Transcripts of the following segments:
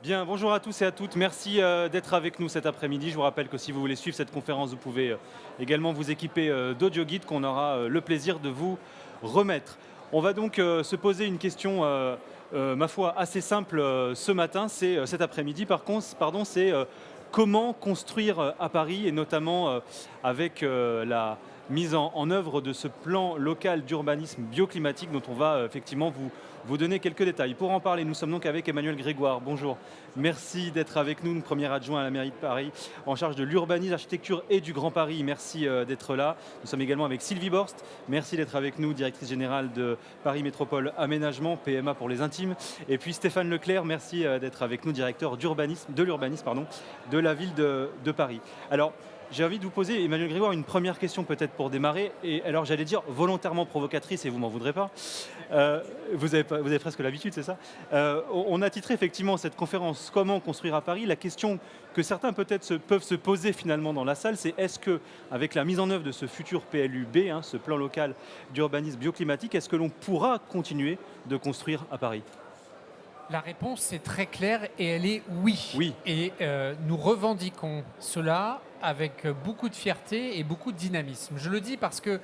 Bien, bonjour à tous et à toutes. Merci d'être avec nous cet après-midi. Je vous rappelle que si vous voulez suivre cette conférence, vous pouvez également vous équiper d'audio guides qu'on aura le plaisir de vous remettre. On va donc se poser une question, ma foi, assez simple ce matin. C'est cet après-midi, pardon, c'est comment construire à Paris et notamment avec la mise en œuvre de ce plan local d'urbanisme bioclimatique dont on va effectivement vous donner quelques détails. Pour en parler, nous sommes donc avec Emmanuel Grégoire. Bonjour. Merci d'être avec nous, premier adjoint à la mairie de Paris, en charge de l'urbanisme, l'architecture et du Grand Paris. Merci d'être là. Nous sommes également avec Sylvie Borst. Merci d'être avec nous, directrice générale de Paris Métropole Aménagement, PMA pour les intimes. Et puis Stéphane Leclerc, merci d'être avec nous, directeur de l'urbanisme de la ville de Paris. Alors, j'ai envie de vous poser, Emmanuel Grégoire, une première question peut-être pour démarrer. Et alors, j'allais dire volontairement provocatrice, et vous m'en voudrez pas. Vous avez presque l'habitude, c'est ça. On a titré effectivement cette conférence Comment construire à Paris. La question que certains peut-être peuvent se poser finalement dans la salle, c'est est-ce que, avec la mise en œuvre de ce futur PLUB, ce plan local d'urbanisme bioclimatique, est-ce que l'on pourra continuer de construire à Paris? La réponse est très claire et elle est oui. Oui. Et nous revendiquons cela avec beaucoup de fierté et beaucoup de dynamisme. Je le dis parce que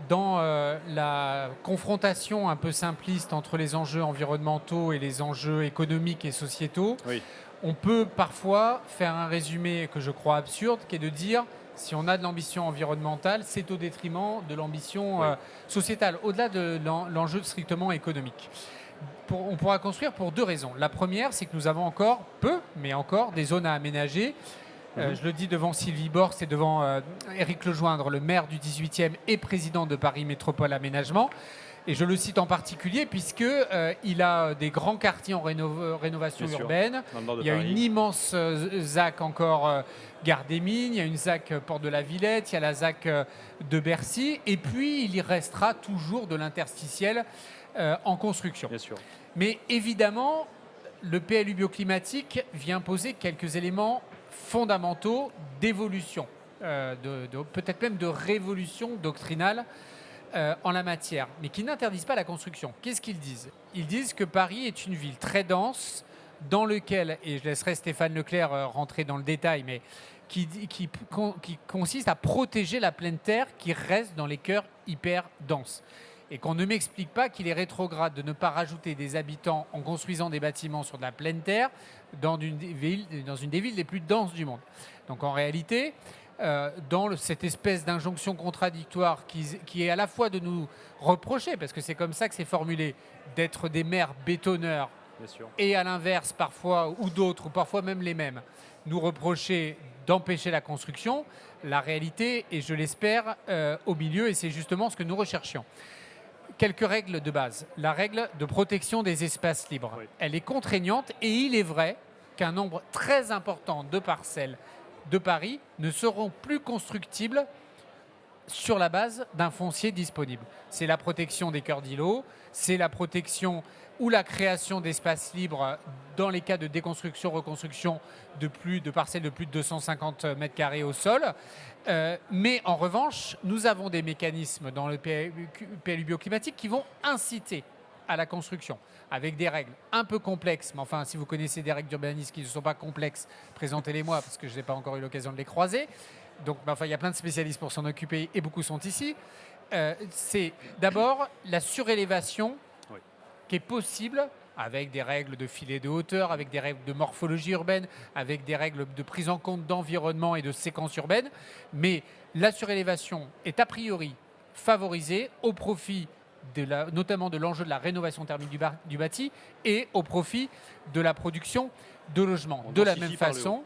dans la confrontation un peu simpliste entre les enjeux environnementaux et les enjeux économiques et sociétaux, Oui. on peut parfois faire un résumé que je crois absurde, qui est de dire si on a de l'ambition environnementale, c'est au détriment de l'ambition sociétale, au-delà de l'enjeu strictement économique. On pourra construire pour deux raisons. La première, c'est que nous avons encore peu, mais encore des zones à aménager. Je le dis devant Sylvie Borst et devant Éric Lejoindre, le maire du 18e et président de Paris Métropole Aménagement. Et je le cite en particulier puisqu'il a des grands quartiers en rénovation Bien sûr, urbaine. dans le nord de Il y a Paris. une immense ZAC encore Gare des Mines, il y a une ZAC Porte de la Villette, il y a la ZAC de Bercy. Et puis, il y restera toujours de l'interstitiel en construction. Bien sûr. Mais évidemment, le PLU bioclimatique vient poser quelques éléments fondamentaux d'évolution, peut-être même de révolution doctrinale en la matière, mais qui n'interdisent pas la construction. Qu'est-ce qu'ils disent? Ils disent que Paris est une ville très dense, dans lequel, et je laisserai Stéphane Leclerc rentrer dans le détail, mais qui consiste à protéger la pleine terre qui reste dans les cœurs hyper denses. Et qu'on ne m'explique pas qu'il est rétrograde de ne pas rajouter des habitants en construisant des bâtiments sur de la pleine terre dans une des villes les plus denses du monde. Donc en réalité, dans cette espèce d'injonction contradictoire qui est à la fois de nous reprocher, parce que c'est comme ça que c'est formulé, d'être des maires bétonneurs, Bien sûr. et à l'inverse parfois, ou d'autres, ou parfois même les mêmes, nous reprocher d'empêcher la construction, la réalité est, je l'espère, au milieu, et c'est justement ce que nous recherchions. Quelques règles de base. La règle de protection des espaces libres. Oui. Elle est contraignante et il est vrai qu'un nombre très important de parcelles de Paris ne seront plus constructibles sur la base d'un foncier disponible. C'est la protection des cœurs d'îlots, c'est la protection ou la création d'espaces libres dans les cas de déconstruction, reconstruction de parcelles de plus de 250 mètres carrés au sol. Mais en revanche, nous avons des mécanismes dans le PLU bioclimatique qui vont inciter à la construction, avec des règles un peu complexes. Mais enfin, si vous connaissez des règles d'urbanisme qui ne sont pas complexes, présentez-les-moi, parce que je n'ai pas encore eu l'occasion de les croiser. Donc, il y a plein de spécialistes pour s'en occuper, et beaucoup sont ici. C'est d'abord la surélévation qui est possible avec des règles de filet de hauteur, avec des règles de morphologie urbaine, avec des règles de prise en compte d'environnement et de séquences urbaines. Mais la surélévation est a priori favorisée au profit notamment de l'enjeu de la rénovation thermique du bâti et au profit de la production de logements. De la même façon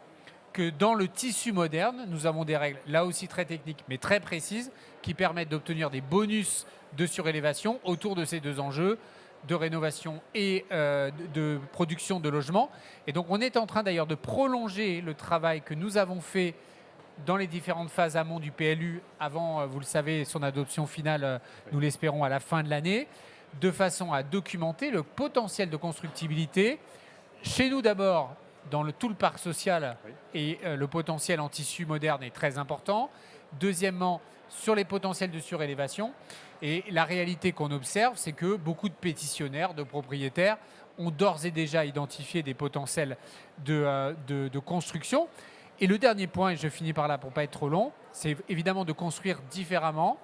que dans le tissu moderne, nous avons des règles, là aussi très techniques, mais très précises, qui permettent d'obtenir des bonus de surélévation autour de ces deux enjeux, de rénovation et de production de logements. Et donc on est en train d'ailleurs de prolonger le travail que nous avons fait dans les différentes phases amont du PLU, avant, vous le savez, son adoption finale, nous l'espérons, à la fin de l'année, de façon à documenter le potentiel de constructibilité. Chez nous d'abord, dans tout le parc social, et le potentiel en tissu moderne est très important. Deuxièmement, sur les potentiels de surélévation. Et la réalité qu'on observe, c'est que beaucoup de pétitionnaires, de propriétaires ont d'ores et déjà identifié des potentiels de construction. Et le dernier point, et je finis par là pour ne pas être trop long, c'est évidemment de construire différemment.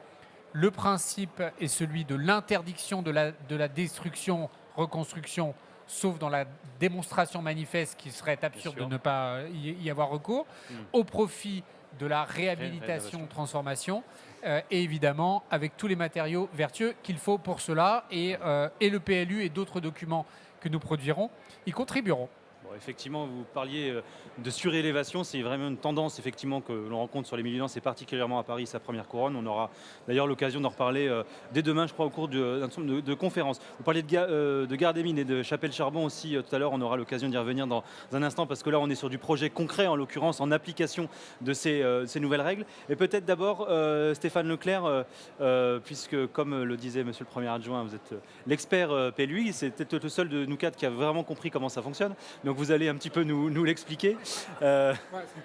Le principe est celui de l'interdiction de la destruction, reconstruction, sauf dans la démonstration manifeste qui serait absurde de ne pas y avoir recours, au profit de la réhabilitation, transformation, et évidemment avec tous les matériaux vertueux qu'il faut pour cela, et le PLU et d'autres documents que nous produirons y contribueront. Bon, effectivement, vous parliez de surélévation, c'est vraiment une tendance effectivement que l'on rencontre sur les Mille-Étances et particulièrement à Paris, sa première couronne. On aura d'ailleurs l'occasion d'en reparler dès demain, je crois, au cours d'un certain nombre de conférences. Vous parliez de Gare-des-Mines et de Chapelle-Charbon aussi tout à l'heure, on aura l'occasion d'y revenir dans un instant parce que là on est sur du projet concret, en l'occurrence en application de ces nouvelles règles. Et peut-être d'abord Stéphane Leclerc, puisque comme le disait monsieur le Premier adjoint, vous êtes l'expert PLUI, c'est peut-être le seul de nous quatre qui a vraiment compris comment ça fonctionne. Donc vous allez un petit peu nous l'expliquer. Ouais,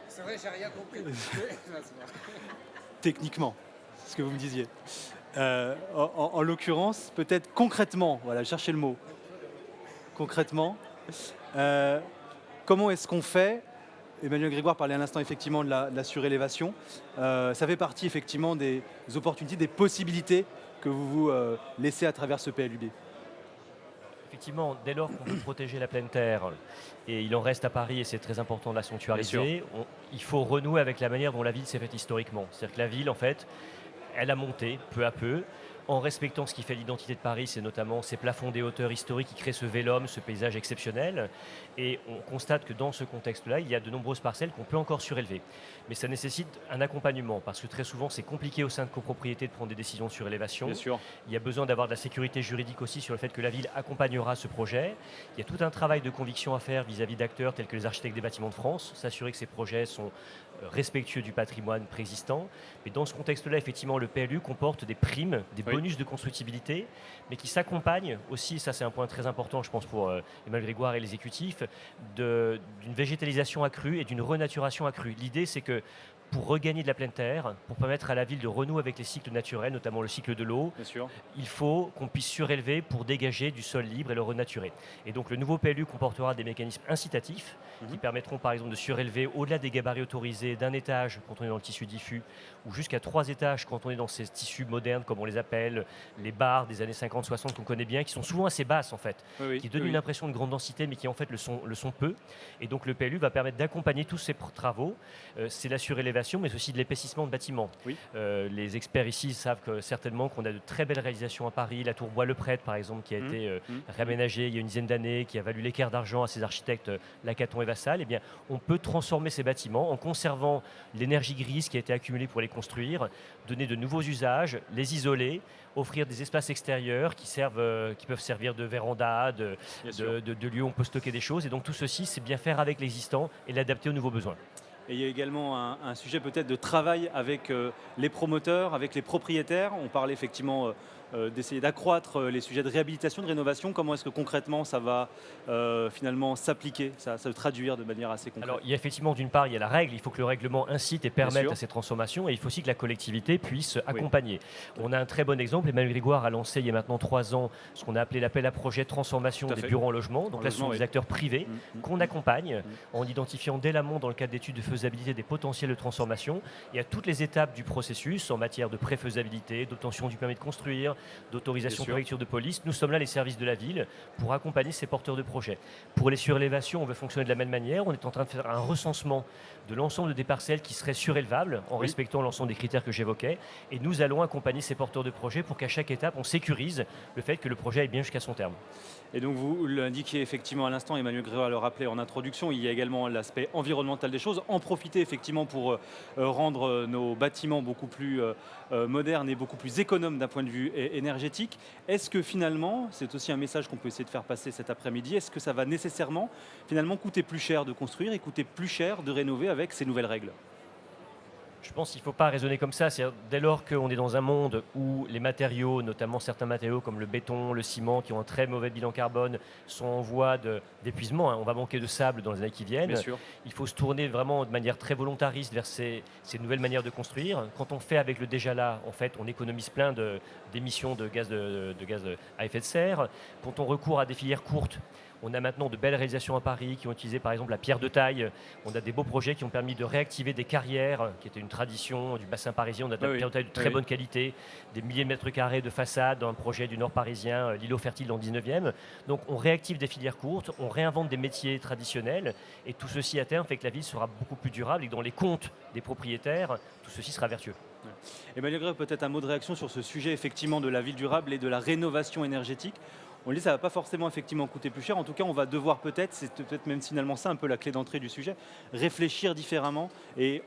c'est vrai, j'ai rien compris. Techniquement, c'est ce que vous me disiez. En l'occurrence, peut-être concrètement, voilà, cherchez le mot. Concrètement, comment est-ce qu'on fait? Emmanuel Grégoire parlait à l'instant effectivement de la surélévation. Ça fait partie effectivement des opportunités, des possibilités que vous vous laissez à travers ce PLUB. Effectivement, dès lors qu'on veut protéger la pleine terre, et il en reste à Paris et c'est très important de la sanctuariser, il faut renouer avec la manière dont la ville s'est faite historiquement. C'est-à-dire que la ville, en fait, elle a monté peu à peu, en respectant ce qui fait l'identité de Paris, c'est notamment ces plafonds des hauteurs historiques qui créent ce vélum, ce paysage exceptionnel. Et on constate que dans ce contexte-là, il y a de nombreuses parcelles qu'on peut encore surélever. Mais ça nécessite un accompagnement, parce que très souvent, c'est compliqué au sein de copropriétés de prendre des décisions de surélévation. Bien sûr. Il y a besoin d'avoir de la sécurité juridique aussi sur le fait que la ville accompagnera ce projet. Il y a tout un travail de conviction à faire vis-à-vis d'acteurs tels que les architectes des bâtiments de France, s'assurer que ces projets sont respectueux du patrimoine préexistant. Mais dans ce contexte-là, effectivement, le PLU comporte des primes, des bonus de constructibilité, mais qui s'accompagnent aussi, ça c'est un point très important, je pense, pour Emmanuel Grégoire et l'exécutif, d'une végétalisation accrue et d'une renaturation accrue. L'idée, c'est que pour regagner de la pleine terre, pour permettre à la ville de renouer avec les cycles naturels, notamment le cycle de l'eau, il faut qu'on puisse surélever pour dégager du sol libre et le renaturer. Et donc le nouveau PLU comportera des mécanismes incitatifs qui permettront par exemple de surélever au-delà des gabarits autorisés d'un étage quand on est dans le tissu diffus ou jusqu'à 3 étages quand on est dans ces tissus modernes comme on les appelle, les barres des années 50-60 qu'on connaît bien, qui sont souvent assez basses en fait, qui donnent une impression de grande densité mais qui en fait le sont peu. Et donc le PLU va permettre d'accompagner tous ces travaux. C'est la surélévation mais aussi de l'épaississement de bâtiments. Les experts ici savent certainement qu'on a de très belles réalisations à Paris, la tour Bois-le-Prêtre par exemple qui a été réaménagée il y a une dizaine d'années, qui a valu l'équerre d'argent à ses architectes Lacaton et Vassal. Eh bien, on peut transformer ces bâtiments en conservant l'énergie grise qui a été accumulée pour les construire, donner de nouveaux usages, les isoler, offrir des espaces extérieurs qui peuvent servir de véranda, de lieux où on peut stocker des choses. Et donc tout ceci, c'est bien faire avec l'existant et l'adapter aux nouveaux besoins. Et il y a également un sujet peut-être de travail avec les promoteurs, avec les propriétaires. On parlait effectivement d'essayer d'accroître les sujets de réhabilitation, de rénovation. Comment est-ce que concrètement ça va finalement s'appliquer, ça se traduire de manière assez concrète? Alors il y a effectivement d'une part il y a la règle, il faut que le règlement incite et permette à ces transformations et il faut aussi que la collectivité puisse accompagner. On a un très bon exemple, Emmanuel Grégoire a lancé il y a maintenant 3 ans ce qu'on a appelé l'appel à projet de transformation des bureaux en logement. Donc là ce sont des acteurs privés qu'on accompagne en identifiant dès l'amont dans le cadre d'études de faisabilité des potentiels de transformation et à toutes les étapes du processus en matière de préfaisabilité, d'obtention du permis de construire, d'autorisation de préfecture de police. Nous sommes là les services de la ville pour accompagner ces porteurs de projets. Pour les surélévations, on veut fonctionner de la même manière. On est en train de faire un recensement de l'ensemble des parcelles qui seraient surélevables en respectant l'ensemble des critères que j'évoquais. Et nous allons accompagner ces porteurs de projets pour qu'à chaque étape, on sécurise le fait que le projet aille bien jusqu'à son terme. Et donc vous l'indiquiez effectivement à l'instant, Emmanuel Grégoire le rappelait en introduction, il y a également l'aspect environnemental des choses. En profiter effectivement pour rendre nos bâtiments beaucoup plus modernes et beaucoup plus économes d'un point de vue énergétique. Est-ce que finalement, c'est aussi un message qu'on peut essayer de faire passer cet après-midi, est-ce que ça va nécessairement finalement coûter plus cher de construire et coûter plus cher de rénover avec ces nouvelles règles? Je pense qu'il ne faut pas raisonner comme ça. Dès lors qu'on est dans un monde où les matériaux, notamment certains matériaux comme le béton, le ciment, qui ont un très mauvais bilan carbone, sont en voie d'épuisement, on va manquer de sable dans les années qui viennent. Bien sûr. Il faut se tourner vraiment de manière très volontariste vers ces nouvelles manières de construire. Quand on fait avec le déjà là, en fait, on économise plein d'émissions de gaz à effet de serre. Quand on recourt à des filières courtes, on a maintenant de belles réalisations à Paris qui ont utilisé par exemple la pierre de taille. On a des beaux projets qui ont permis de réactiver des carrières, qui étaient une tradition du bassin parisien. On a de la pierre de taille de très bonne qualité, des milliers de mètres carrés de façade dans un projet du Nord parisien, l'îlot fertile dans le 19e. Donc on réactive des filières courtes, on réinvente des métiers traditionnels et tout ceci à terme fait que la ville sera beaucoup plus durable et que dans les comptes des propriétaires, tout ceci sera vertueux. Emmanuel Gréve, peut-être un mot de réaction sur ce sujet effectivement de la ville durable et de la rénovation énergétique. On dit que ça ne va pas forcément effectivement coûter plus cher. En tout cas, on va devoir peut-être, c'est peut-être même finalement ça un peu la clé d'entrée du sujet, réfléchir différemment et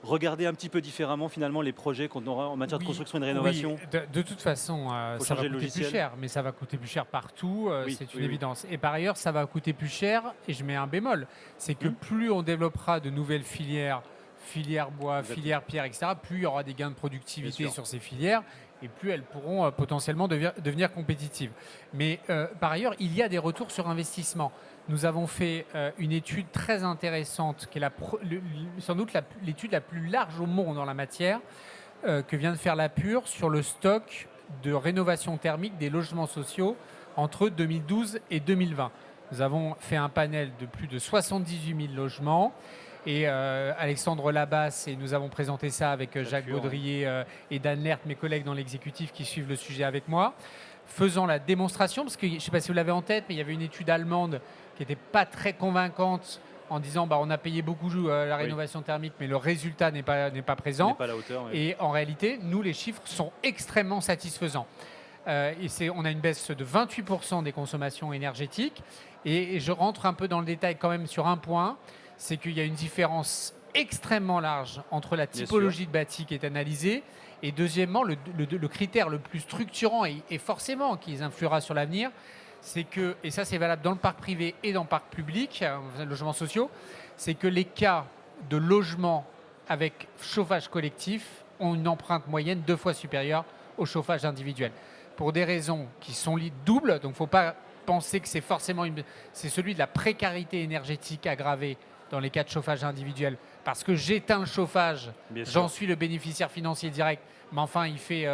regarder un petit peu différemment finalement les projets qu'on aura en matière de construction et de rénovation. Oui, de toute façon, ça va coûter plus cher, mais ça va coûter plus cher partout, c'est une évidence. Et par ailleurs, ça va coûter plus cher, et je mets un bémol, c'est que plus on développera de nouvelles filières bois, filière pierre, etc., plus il y aura des gains de productivité sur ces filières et plus elles pourront potentiellement devenir compétitives. Mais par ailleurs, il y a des retours sur investissement. Nous avons fait une étude très intéressante, qui est sans doute l'étude la plus large au monde en la matière, que vient de faire la Pure sur le stock de rénovation thermique des logements sociaux entre 2012 et 2020. Nous avons fait un panel de plus de 78 000 logements. Et Alexandre Labasse, et nous avons présenté ça avec Jacques Baudrier et Dan Lert, mes collègues dans l'exécutif qui suivent le sujet avec moi, faisant la démonstration, parce que je ne sais pas si vous l'avez en tête, mais il y avait une étude allemande qui n'était pas très convaincante en disant on a payé beaucoup la rénovation thermique, mais le résultat n'est pas présent. N'est pas à la hauteur, Et en réalité, nous, les chiffres sont extrêmement satisfaisants. On a une baisse de 28% des consommations énergétiques. Et je rentre un peu dans le détail quand même sur un point, c'est qu'il y a une différence extrêmement large entre la typologie de bâti qui est analysée et deuxièmement, le critère le plus structurant et forcément qui influera sur l'avenir, c'est que, et ça c'est valable dans le parc privé et dans le parc public, logements sociaux, c'est que les cas de logements avec chauffage collectif ont une empreinte moyenne 2 fois supérieure au chauffage individuel. Pour des raisons qui sont doubles, donc il ne faut pas penser que c'est forcément c'est celui de la précarité énergétique aggravée dans les cas de chauffage individuel, parce que j'éteins le chauffage, j'en suis le bénéficiaire financier direct, mais enfin il fait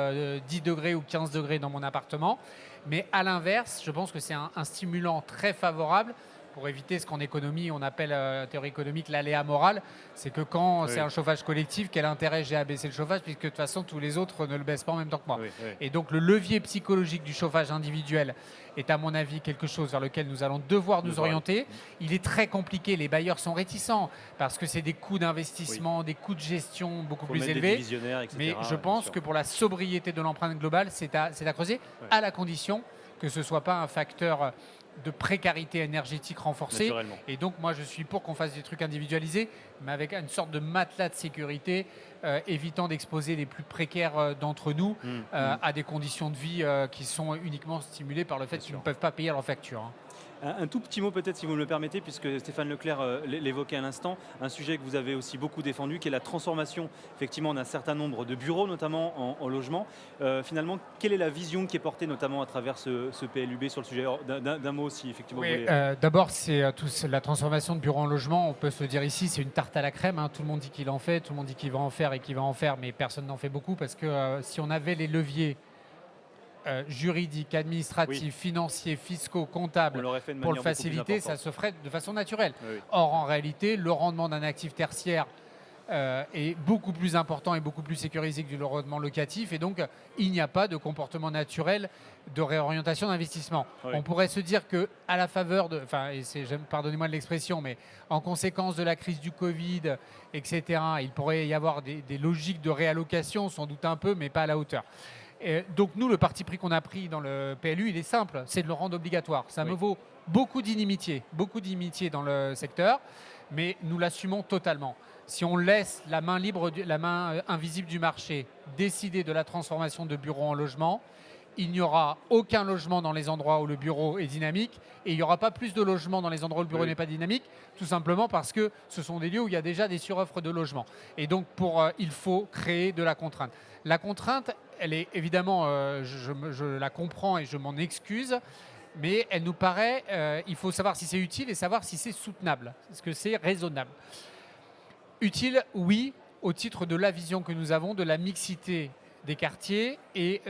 10 degrés ou 15 degrés dans mon appartement. Mais à l'inverse, je pense que c'est un stimulant très favorable pour éviter ce qu'en économie, on appelle, théorie économique, l'aléa moral. C'est que quand c'est un chauffage collectif, quel intérêt j'ai à baisser le chauffage, puisque de toute façon, tous les autres ne le baissent pas en même temps que moi. Et donc, le levier psychologique du chauffage individuel est, à mon avis, quelque chose vers lequel nous allons devoir nous orienter. Il est très compliqué. Les bailleurs sont réticents parce que c'est des coûts d'investissement, des coûts de gestion beaucoup plus élevés. Mais je pense que pour la sobriété de l'empreinte globale, c'est à creuser, à la condition que ce ne soit pas un facteur de précarité énergétique renforcée. Et donc, moi, je suis pour qu'on fasse des trucs individualisés, mais avec une sorte de matelas de sécurité, évitant d'exposer les plus précaires d'entre nous à des conditions de vie qui sont uniquement stimulées par le fait qu'ils ne peuvent pas payer leurs factures. Un tout petit mot peut-être, si vous me le permettez, puisque Stéphane Leclerc l'évoquait à l'instant, un sujet que vous avez aussi beaucoup défendu, qui est la transformation effectivement d'un certain nombre de bureaux, notamment en logement. Finalement, quelle est la vision qui est portée notamment à travers ce PLUB sur le sujet? D'un mot aussi, effectivement. D'abord, c'est la transformation de bureaux en logement. On peut se le dire ici, c'est une tarte à la crème. Tout le monde dit qu'il en fait, tout le monde dit qu'il va en faire et qu'il va en faire, mais personne n'en fait beaucoup parce que si on avait les leviers juridiques, administratifs, financiers, fiscaux, comptables, pour le faciliter, ça se ferait de façon naturelle. Or, en réalité, le rendement d'un actif tertiaire est beaucoup plus important et beaucoup plus sécurisé que du rendement locatif. Et donc, il n'y a pas de comportement naturel de réorientation d'investissement. On pourrait se dire qu'à la faveur de... pardonnez-moi de l'expression, mais en conséquence de la crise du Covid, etc., il pourrait y avoir des logiques de réallocation, sans doute un peu, mais pas à la hauteur. Donc nous, le parti pris qu'on a pris dans le PLU, il est simple, c'est de le rendre obligatoire. Ça me vaut beaucoup d'inimitié dans le secteur, mais nous l'assumons totalement. Si on laisse la main invisible du marché décider de la transformation de bureaux en logement, il n'y aura aucun logement dans les endroits où le bureau est dynamique et il n'y aura pas plus de logements dans les endroits où le bureau n'est pas dynamique, tout simplement parce que ce sont des lieux où il y a déjà des suroffres de logements. Et donc, il faut créer de la contrainte. La contrainte, elle est évidemment, je la comprends et je m'en excuse, mais elle nous paraît, il faut savoir si c'est utile et savoir si c'est soutenable, est-ce que c'est raisonnable. Utile, oui, au titre de la vision que nous avons de la mixité des quartiers et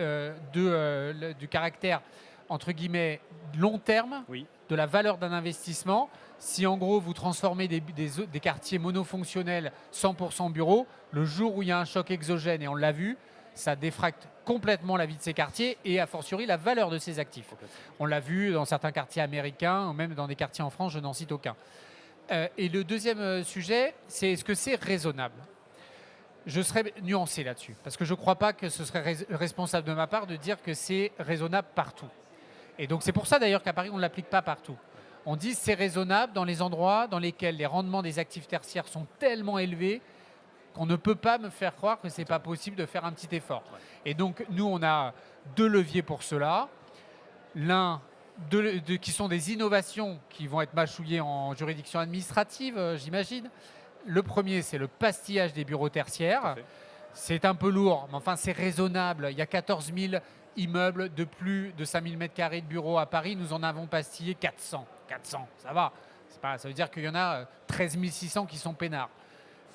du caractère, entre guillemets, long terme, de la valeur d'un investissement. Si en gros vous transformez des quartiers monofonctionnels 100% bureaux, le jour où il y a un choc exogène, et on l'a vu, ça défracte complètement la vie de ces quartiers et a fortiori la valeur de ces actifs. On l'a vu dans certains quartiers américains ou même dans des quartiers en France, je n'en cite aucun. Et le deuxième sujet, c'est est-ce que c'est raisonnable ? Je serais nuancé là-dessus, parce que je ne crois pas que ce serait responsable de ma part de dire que c'est raisonnable partout. Et donc c'est pour ça d'ailleurs qu'à Paris, on ne l'applique pas partout. On dit que c'est raisonnable dans les endroits dans lesquels les rendements des actifs tertiaires sont tellement élevés qu'on ne peut pas me faire croire que ce n'est pas possible de faire un petit effort. Et donc nous, on a 2 leviers pour cela. L'un, qui sont des innovations qui vont être mâchouillées en juridiction administrative, j'imagine. Le premier, c'est le pastillage des bureaux tertiaires. C'est un peu lourd, mais enfin, c'est raisonnable. Il y a 14 000 immeubles de plus de 5 000 m² de bureaux à Paris. Nous en avons pastillé 400. 400, ça va. Ça veut dire qu'il y en a 13 600 qui sont peinards.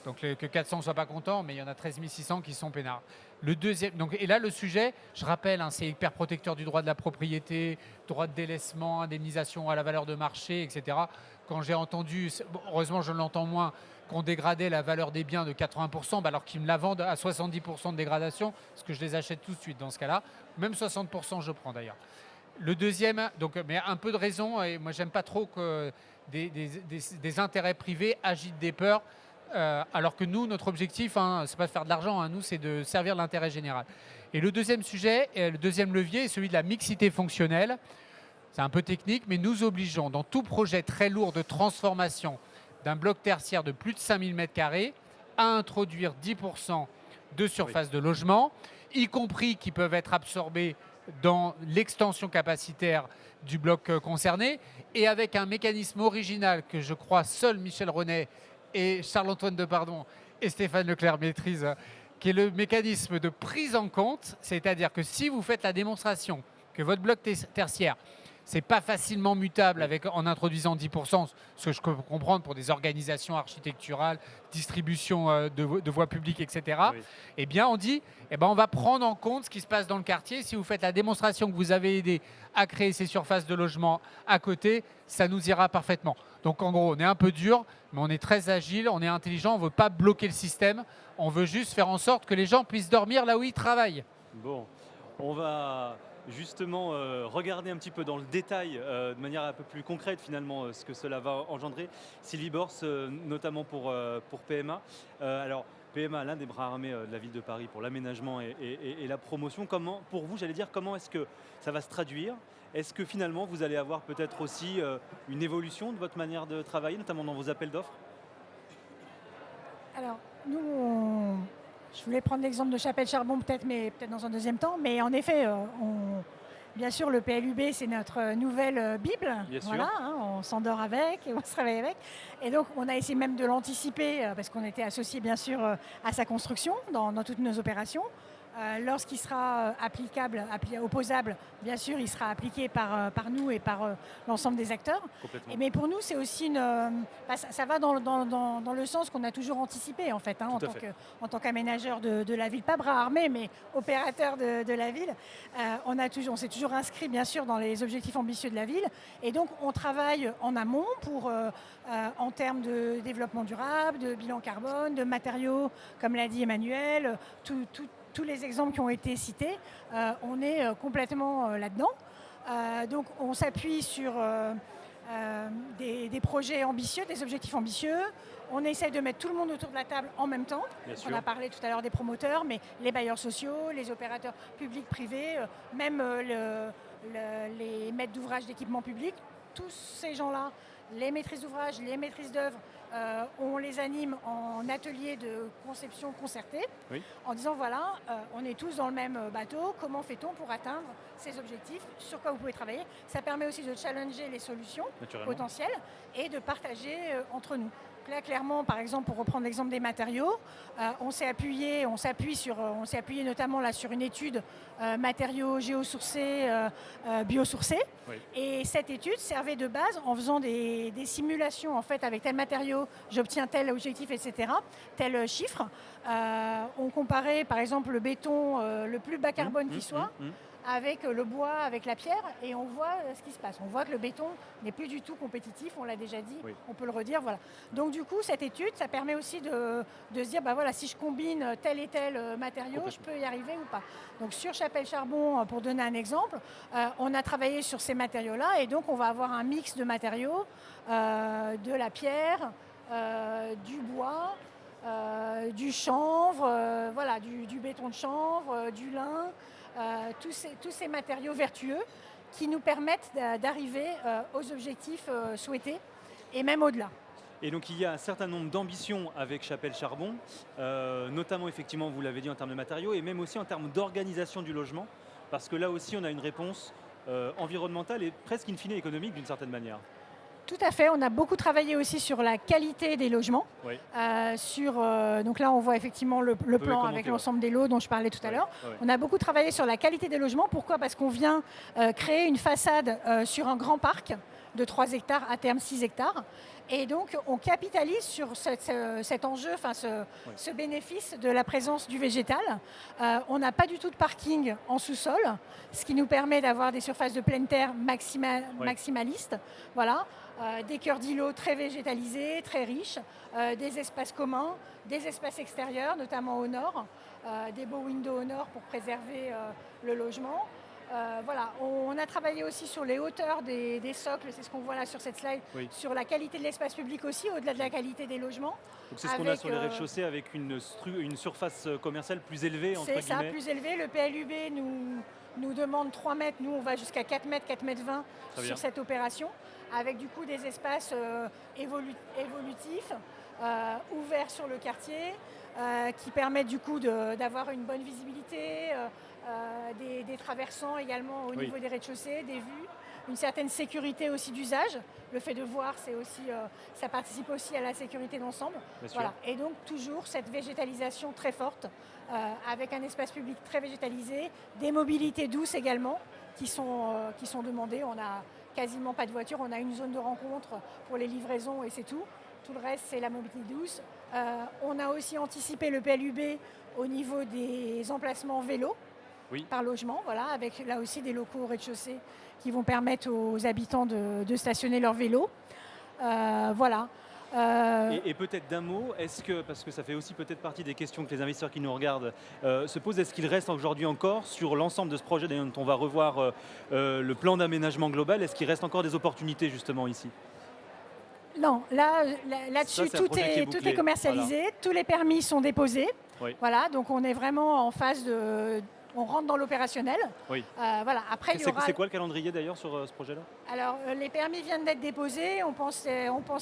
Donc que 400 ne soient pas contents, mais il y en a 13 600 qui sont peinards. Le deuxième, et là, le sujet, je rappelle, c'est hyper protecteur du droit de la propriété, droit de délaissement, indemnisation à la valeur de marché, etc. Quand j'ai entendu, heureusement je l'entends moins, qu'on dégradait la valeur des biens de 80%, alors qu'ils me la vendent à 70% de dégradation, parce que je les achète tout de suite dans ce cas-là. Même 60% je prends d'ailleurs. Le deuxième, mais un peu de raison, et moi j'aime pas trop que des intérêts privés agitent des peurs, alors que nous, notre objectif, c'est pas de faire de l'argent, nous c'est de servir l'intérêt général. Et le deuxième sujet, le deuxième levier est celui de la mixité fonctionnelle. C'est un peu technique, mais nous obligeons dans tout projet très lourd de transformation d'un bloc tertiaire de plus de 5 000 m² à introduire 10% de surface de logement, y compris qui peuvent être absorbés dans l'extension capacitaire du bloc concerné, et avec un mécanisme original que je crois seul Michel Renet et Charles-Antoine Depardon et Stéphane Leclerc maîtrisent, qui est le mécanisme de prise en compte, c'est-à-dire que si vous faites la démonstration que votre bloc tertiaire, c'est pas facilement mutable en introduisant 10%, ce que je peux comprendre pour des organisations architecturales, distribution de voies publiques, etc. Eh bien, on dit, on va prendre en compte ce qui se passe dans le quartier. Si vous faites la démonstration que vous avez aidé à créer ces surfaces de logement à côté, ça nous ira parfaitement. Donc, en gros, on est un peu dur, mais on est très agile, on est intelligent, on ne veut pas bloquer le système. On veut juste faire en sorte que les gens puissent dormir là où ils travaillent. Bon, on va justement regarder un petit peu dans le détail, de manière un peu plus concrète finalement, ce que cela va engendrer. Sylvie Bors, notamment pour PMA. Alors, PMA, l'un des bras armés de la ville de Paris pour l'aménagement et la promotion. Comment, pour vous, comment est-ce que ça va se traduire ? Est-ce que finalement, vous allez avoir peut-être aussi une évolution de votre manière de travailler, notamment dans vos appels d'offres ? Alors, nous, je voulais prendre l'exemple de Chapelle-Charbon peut-être, mais peut-être dans un deuxième temps. Mais en effet, bien sûr, le PLUB, c'est notre nouvelle Bible. Voilà, on s'endort avec et on se réveille avec. Et donc, on a essayé même de l'anticiper parce qu'on était associé, bien sûr, à sa construction dans toutes nos opérations. Lorsqu'il sera applicable, opposable, bien sûr, il sera appliqué par nous et par l'ensemble des acteurs. Mais pour nous, c'est aussi ça va dans le sens qu'on a toujours anticipé, en fait, en tant qu'aménageur de la ville, pas bras armé, mais opérateur de la ville. On s'est toujours inscrit, bien sûr, dans les objectifs ambitieux de la ville. Et donc, on travaille en amont en termes de développement durable, de bilan carbone, de matériaux, comme l'a dit Emmanuel, tous les exemples qui ont été cités, on est complètement là-dedans. Donc on s'appuie sur des projets ambitieux, des objectifs ambitieux. On essaie de mettre tout le monde autour de la table en même temps. On a parlé tout à l'heure des promoteurs, mais les bailleurs sociaux, les opérateurs publics, privés, même les maîtres d'ouvrage d'équipement public. tous ces gens-là, les maîtrises d'ouvrage, les maîtrises d'œuvre, on les anime en atelier de conception concertée, en disant voilà, on est tous dans le même bateau, comment fait-on pour atteindre ces objectifs, sur quoi vous pouvez travailler. Ça permet aussi de challenger les solutions potentielles et de partager entre nous. Là, clairement, par exemple, pour reprendre l'exemple des matériaux, on s'appuie notamment là sur une étude matériaux géosourcés, biosourcés. Et cette étude servait de base en faisant des simulations en fait avec tel matériau, j'obtiens tel objectif, etc., tel chiffre. On comparait par exemple le béton le plus bas carbone qui soit avec le bois, avec la pierre, et on voit ce qui se passe. On voit que le béton n'est plus du tout compétitif, on l'a déjà dit, on peut le redire, voilà. Donc du coup, cette étude, ça permet aussi de se dire, bah voilà, si je combine tel et tel matériau, je peux y arriver ou pas. Donc sur Chapelle Charbon, pour donner un exemple, on a travaillé sur ces matériaux-là, et donc on va avoir un mix de matériaux, de la pierre, du bois, du chanvre, voilà, du béton de chanvre, du lin, tous ces matériaux vertueux qui nous permettent d'arriver aux objectifs souhaités et même au-delà. Et donc il y a un certain nombre d'ambitions avec Chapelle Charbon, notamment effectivement, vous l'avez dit, en termes de matériaux et même aussi en termes d'organisation du logement, parce que là aussi on a une réponse environnementale et presque in fine économique d'une certaine manière. Tout à fait, on a beaucoup travaillé aussi sur la qualité des logements. Donc là, on voit effectivement le plan avec l'ensemble des lots dont je parlais tout à l'heure. On a beaucoup travaillé sur la qualité des logements. Pourquoi ? Parce qu'on vient créer une façade sur un grand parc de 3 hectares, à terme 6 hectares. Et donc, on capitalise sur cet enjeu, ce bénéfice de la présence du végétal. On n'a pas du tout de parking en sous-sol, ce qui nous permet d'avoir des surfaces de pleine terre maximalistes. Voilà. Des cœurs d'îlots très végétalisés, très riches, des espaces communs, des espaces extérieurs, notamment au nord, des beaux windows au nord pour préserver le logement. Voilà, on a travaillé aussi sur les hauteurs des socles, c'est ce qu'on voit là sur cette slide, sur la qualité de l'espace public aussi, au-delà de la qualité des logements. Donc c'est ce qu'on a sur les rez-de-chaussée avec une surface commerciale plus élevée, entre guillemets. C'est ça, plus élevée. Le PLUB nous demande 3 mètres, nous on va jusqu'à 4 mètres, 4 mètres 20 sur cette opération, avec du coup des espaces évolutifs, ouverts sur le quartier, qui permettent du coup d'avoir une bonne visibilité, des traversants également au niveau des rez-de-chaussée, des vues, une certaine sécurité aussi d'usage. Le fait de voir, ça participe aussi à la sécurité d'ensemble. Voilà. Et donc toujours cette végétalisation très forte, avec un espace public très végétalisé, des mobilités douces également qui sont demandées. On n'a quasiment pas de voiture, on a une zone de rencontre pour les livraisons et c'est tout. Tout le reste, c'est la mobilité douce. On a aussi anticipé le PLUB au niveau des emplacements vélos par logement, voilà, avec là aussi des locaux au rez-de-chaussée qui vont permettre aux habitants de stationner leur vélo. Voilà. Et peut-être d'un mot, parce que ça fait aussi peut-être partie des questions que les investisseurs qui nous regardent se posent, est-ce qu'il reste aujourd'hui encore sur l'ensemble de ce projet dont on va revoir le plan d'aménagement global, est-ce qu'il reste encore des opportunités justement ici ? Non, là-dessus, tout est commercialisé, voilà. Tous les permis sont déposés. Voilà, donc on est vraiment en phase on rentre dans l'opérationnel. Voilà. Après, c'est quoi le calendrier d'ailleurs sur ce projet-là ? Alors, les permis viennent d'être déposés. On pense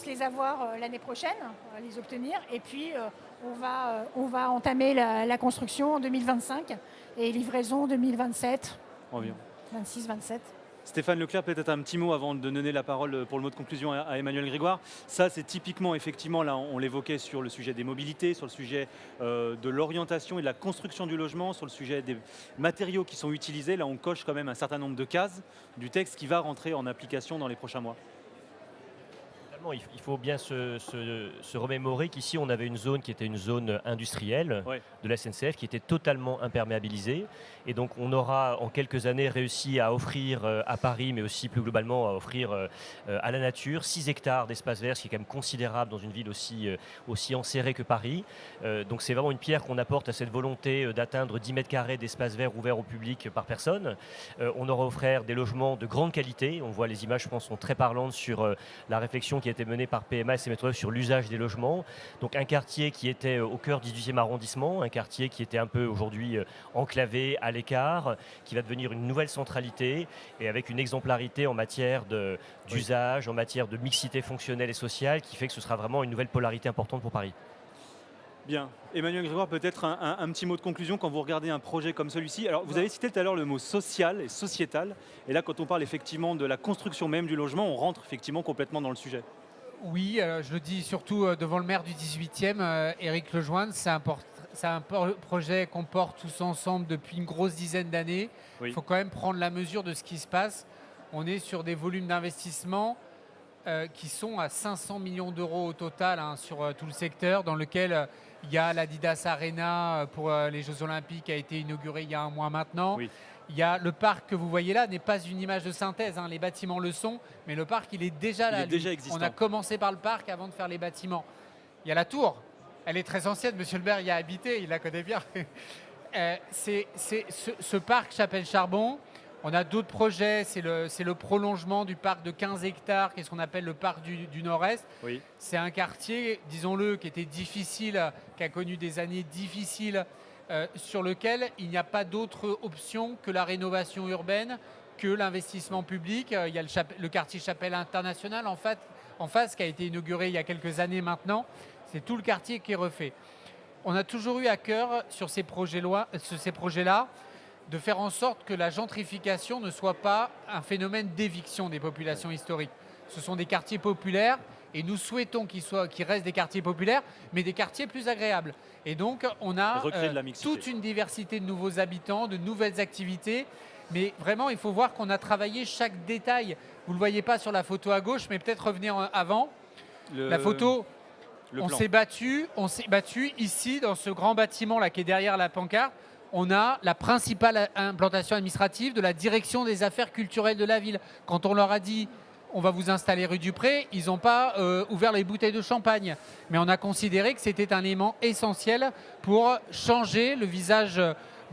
les avoir l'année prochaine, les obtenir. Et puis, on va entamer la construction en 2025 et livraison en 2027. Environ. 26-27. Stéphane Leclerc, peut-être un petit mot avant de donner la parole pour le mot de conclusion à Emmanuel Grégoire. Ça, c'est typiquement, effectivement, là, on l'évoquait sur le sujet des mobilités, sur le sujet de l'orientation et de la construction du logement, sur le sujet des matériaux qui sont utilisés. Là, on coche quand même un certain nombre de cases du texte qui va rentrer en application dans les prochains mois. Il faut bien se remémorer qu'ici, on avait une zone qui était une zone industrielle de la SNCF qui était totalement imperméabilisée. Et donc, on aura en quelques années réussi à offrir à Paris, mais aussi plus globalement à offrir à la nature 6 hectares d'espace vert, ce qui est quand même considérable dans une ville aussi enserrée que Paris. Donc, c'est vraiment une pierre qu'on apporte à cette volonté d'atteindre 10 mètres carrés d'espace vert ouvert au public par personne. On aura offert des logements de grande qualité. On voit les images, je pense, sont très parlantes sur la réflexion qui qui a été menée par PMA et ses maîtres d'œuvre sur l'usage des logements. Donc un quartier qui était au cœur du 18e arrondissement, un quartier qui était un peu aujourd'hui enclavé, à l'écart, qui va devenir une nouvelle centralité et avec une exemplarité en matière d'usage, en matière de mixité fonctionnelle et sociale, qui fait que ce sera vraiment une nouvelle polarité importante pour Paris. Bien. Emmanuel Grégoire, peut-être un petit mot de conclusion quand vous regardez un projet comme celui-ci. Alors, vous avez cité tout à l'heure le mot social et sociétal. Et là, quand on parle effectivement de la construction même du logement, on rentre effectivement complètement dans le sujet. Oui, je le dis surtout devant le maire du 18e, Éric Lejoindre. C'est un projet qu'on porte tous ensemble depuis une grosse dizaine d'années. Oui. Il faut quand même prendre la mesure de ce qui se passe. On est sur des volumes d'investissement qui sont à 500 millions d'euros au total sur tout le secteur, dans lequel il y a l'Adidas Arena pour les Jeux Olympiques qui a été inauguré il y a un mois maintenant. Oui. Il y a le parc que vous voyez là, n'est pas une image de synthèse, les bâtiments le sont, mais le parc il est déjà là. Il est déjà existant. On a commencé par le parc avant de faire les bâtiments. Il y a la tour, elle est très ancienne, Monsieur le maire y a habité, il la connaît bien. Ce parc Chapelle-Charbon, on a d'autres projets, c'est le prolongement du parc de 15 hectares, qui est ce qu'on appelle le parc du Nord-Est. Oui. C'est un quartier, disons-le, qui était difficile, qui a connu des années difficiles, sur lequel il n'y a pas d'autre option que la rénovation urbaine, que l'investissement public. Il y a le quartier Chapelle International en face, qui a été inauguré il y a quelques années maintenant. C'est tout le quartier qui est refait. On a toujours eu à cœur sur ces projets-là de faire en sorte que la gentrification ne soit pas un phénomène d'éviction des populations historiques. Ce sont des quartiers populaires et nous souhaitons qu'ils restent des quartiers populaires, mais des quartiers plus agréables. Et donc, on a toute une diversité de nouveaux habitants, de nouvelles activités. Mais vraiment, il faut voir qu'on a travaillé chaque détail. Vous ne le voyez pas sur la photo à gauche, mais peut-être revenir avant. La photo, on s'est battu ici, dans ce grand bâtiment là qui est derrière la pancarte. On a la principale implantation administrative de la direction des affaires culturelles de la ville. Quand on leur a dit on va vous installer rue du Pré, ils n'ont pas ouvert les bouteilles de champagne. Mais on a considéré que c'était un élément essentiel pour changer le visage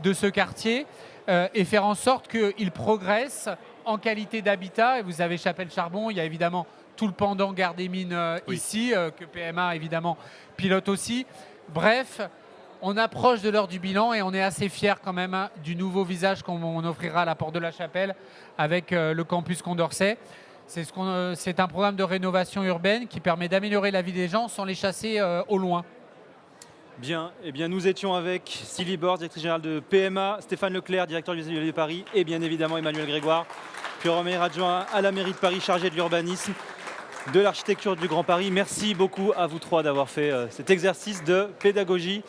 de ce quartier et faire en sorte qu'il progresse en qualité d'habitat. Et vous avez Chapelle-Charbon, il y a évidemment tout le pendant Gare des Mines ici, que PMA évidemment pilote aussi. Bref, on approche de l'heure du bilan et on est assez fiers quand même du nouveau visage qu'on offrira à la Porte de la Chapelle avec le campus Condorcet. C'est un programme de rénovation urbaine qui permet d'améliorer la vie des gens sans les chasser au loin. Bien, eh bien, nous étions avec Sylvie Borst, directrice générale de PMA, Stéphane Leclerc, directeur du de Paris, et bien évidemment Emmanuel Grégoire, purement adjoint à la mairie de Paris, chargé de l'urbanisme, de l'architecture du Grand Paris. Merci beaucoup à vous trois d'avoir fait cet exercice de pédagogie.